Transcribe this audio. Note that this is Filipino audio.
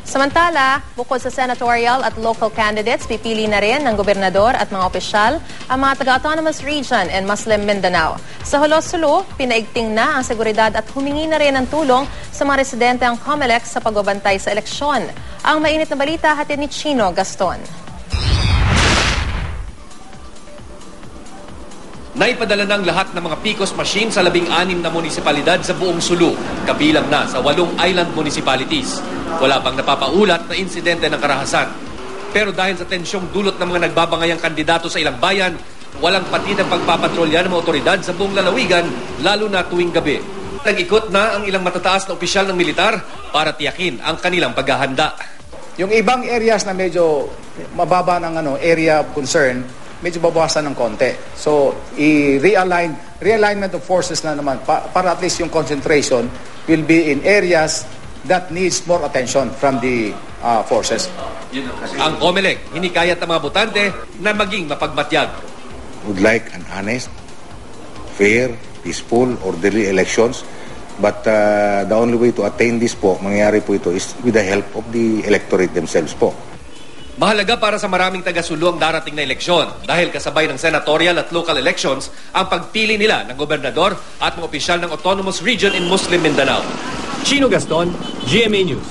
Samantala, bukod sa senatorial at local candidates, pipili na rin ng gobernador at mga opisyal ang mga taga-autonomous region in Muslim Mindanao. Sa Hulos-Sulu, pinaigting na ang seguridad at humingi na rin ng tulong sa mga residente ang COMELEC sa pagbabantay sa eleksyon. Ang mainit na balita hatid ni Chino Gaston. Naipadala ng lahat ng mga PICOS machine sa 16 na munisipalidad sa buong Sulu, kabilang na sa 8 island municipalities. Wala pang napapaulat na insidente ng karahasan. Pero dahil sa tensyong dulot ng mga nagbabangayang kandidato sa ilang bayan, walang pati ng pagpapatrolya ng mga otoridad sa buong lalawigan, lalo na tuwing gabi. Nag-ikot na ang ilang matataas na opisyal ng militar para tiyakin ang kanilang paghahanda. Yung ibang areas na medyo mababa ng area of concern, medyo babawasan ng konti. So, realignment of forces na naman para at least yung concentration will be in areas that needs more attention from the forces. Ang COMELEC, hinikayat ang mga botante na maging mapagmatyag. Would like an honest, fair, peaceful, orderly elections. But the only way to attain this po, mangyayari po ito is with the help of the electorate themselves po. Mahalaga para sa maraming taga-Sulu ang darating na eleksyon dahil kasabay ng senatorial at local elections ang pagpili nila ng gobernador at mga opisyal ng autonomous region in Muslim Mindanao. Chino Gaston, GMA News.